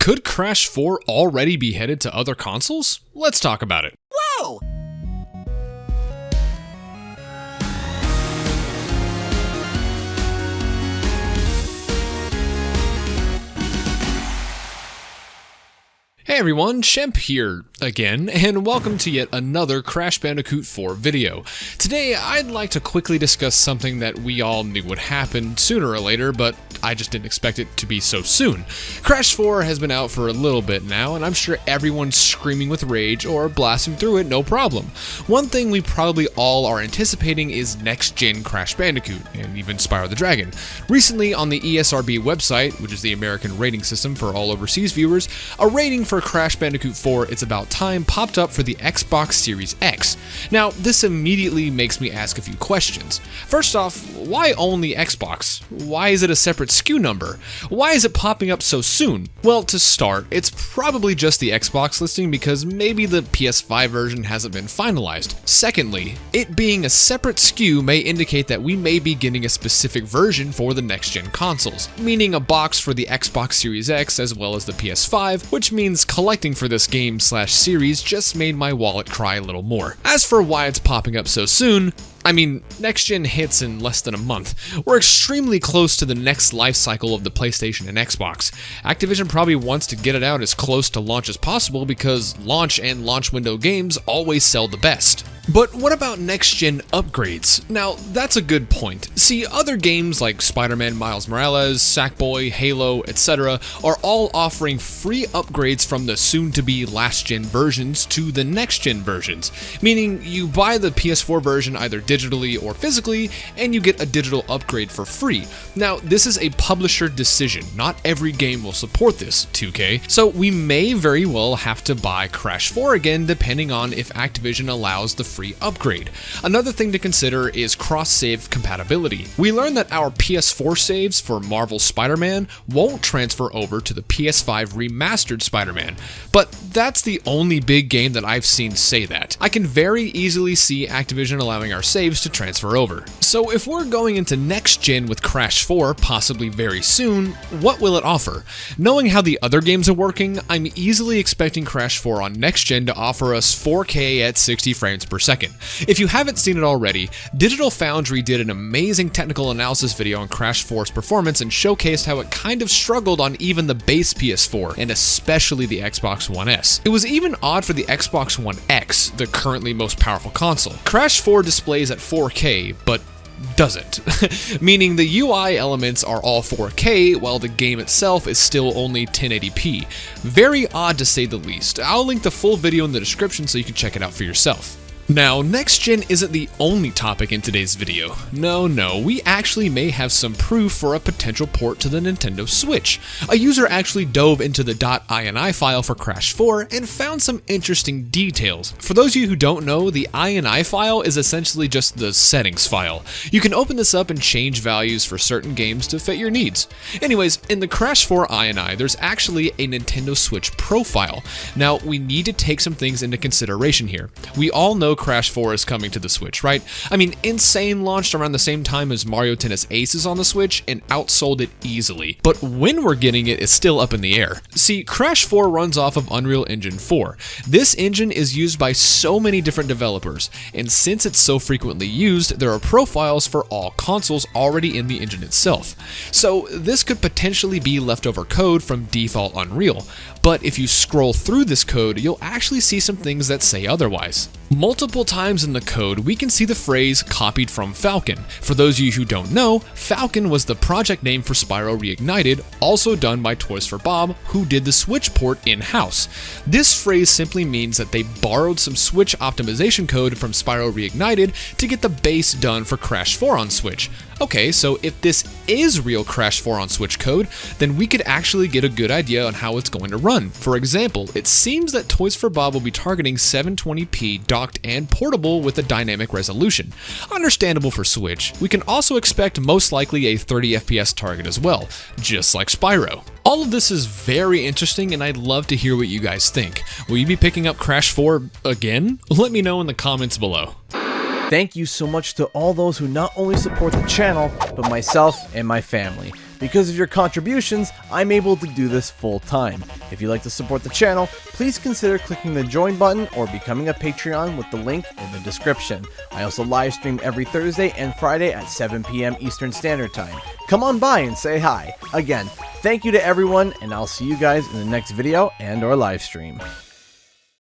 Could Crash 4 already be headed to other consoles? Let's talk about it. Whoa! Hey everyone, Shemp here again, and welcome to yet another Crash Bandicoot 4 video. Today, I'd like to quickly discuss something that we all knew would happen sooner or later, but I just didn't expect it to be so soon. Crash 4 has been out for a little bit now, and I'm sure everyone's screaming with rage or blasting through it no problem. One thing we probably all are anticipating is next-gen Crash Bandicoot, and even Spyro the Dragon. Recently, on the ESRB website, which is the American rating system for all overseas viewers, a rating for Crash Bandicoot 4 It's About Time popped up for the Xbox Series X. Now, this immediately makes me ask a few questions. First off, why only Xbox? Why is it a separate SKU number? Why is it popping up so soon? Well, to start, it's probably just the Xbox listing because maybe the PS5 version hasn't been finalized. Secondly, it being a separate SKU may indicate that we may be getting a specific version for the next-gen consoles, meaning a box for the Xbox Series X as well as the PS5, which means collecting for this game/series just made my wallet cry a little more. As for why it's popping up so soon, I mean, next gen hits in less than a month. We're extremely close to the next life cycle of the PlayStation and Xbox. Activision probably wants to get it out as close to launch as possible because launch and launch window games always sell the best. But what about next-gen upgrades? Now, that's a good point. See, other games like Spider-Man Miles Morales, Sackboy, Halo, etc. are all offering free upgrades from the soon-to-be last-gen versions to the next-gen versions, meaning you buy the PS4 version either digitally or physically, and you get a digital upgrade for free. Now, this is a publisher decision. Not every game will support this, 2K, so we may very well have to buy Crash 4 again depending on if Activision allows the free upgrade. Another thing to consider is cross-save compatibility. We learned that our PS4 saves for Marvel's Spider-Man won't transfer over to the PS5 remastered Spider-Man, but that's the only big game that I've seen say that. I can very easily see Activision allowing our saves to transfer over. So if we're going into next gen with Crash 4 possibly very soon, what will it offer? Knowing how the other games are working, I'm easily expecting Crash 4 on next gen to offer us 4K at 60 frames per second. If you haven't seen it already, Digital Foundry did an amazing technical analysis video on Crash 4's performance and showcased how it kind of struggled on even the base PS4, and especially the Xbox One S. It was even odd for the Xbox One X, the currently most powerful console. Crash 4 displays at 4K, but doesn't, meaning the UI elements are all 4K while the game itself is still only 1080p. Very odd to say the least. I'll link the full video in the description so you can check it out for yourself. Now, next gen isn't the only topic in today's video. No, we actually may have some proof for a potential port to the Nintendo Switch. A user actually dove into the .ini file for Crash 4 and found some interesting details. For those of you who don't know, the .ini file is essentially just the settings file. You can open this up and change values for certain games to fit your needs. Anyways, in the Crash 4 .ini, there's actually a Nintendo Switch profile. Now, we need to take some things into consideration here. We all know Crash 4 is coming to the Switch, right? I mean, Insane launched around the same time as Mario Tennis Aces on the Switch and outsold it easily. But when we're getting it is still up in the air. See, Crash 4 runs off of Unreal Engine 4. This engine is used by so many different developers, and since it's so frequently used, there are profiles for all consoles already in the engine itself. So this could potentially be leftover code from default Unreal. But if you scroll through this code, you'll actually see some things that say otherwise. Multiple times in the code, we can see the phrase copied from Falcon. For those of you who don't know, Falcon was the project name for Spyro Reignited, also done by Toys for Bob, who did the Switch port in-house. This phrase simply means that they borrowed some Switch optimization code from Spyro Reignited to get the base done for Crash 4 on Switch. Okay, so if this is real Crash 4 on Switch code, then we could actually get a good idea on how it's going to run. For example, it seems that Toys for Bob will be targeting 720p docked and portable with a dynamic resolution. Understandable for Switch. We can also expect most likely a 30 FPS target as well, just like Spyro. All of this is very interesting and I'd love to hear what you guys think. Will you be picking up Crash 4 again? Let me know in the comments below. Thank you so much to all those who not only support the channel, but myself and my family. Because of your contributions, I'm able to do this full time. If you'd like to support the channel, please consider clicking the join button or becoming a Patreon with the link in the description. I also live stream every Thursday and Friday at 7 p.m. Eastern Standard Time. Come on by and say hi. Again, thank you to everyone, and I'll see you guys in the next video and or live stream.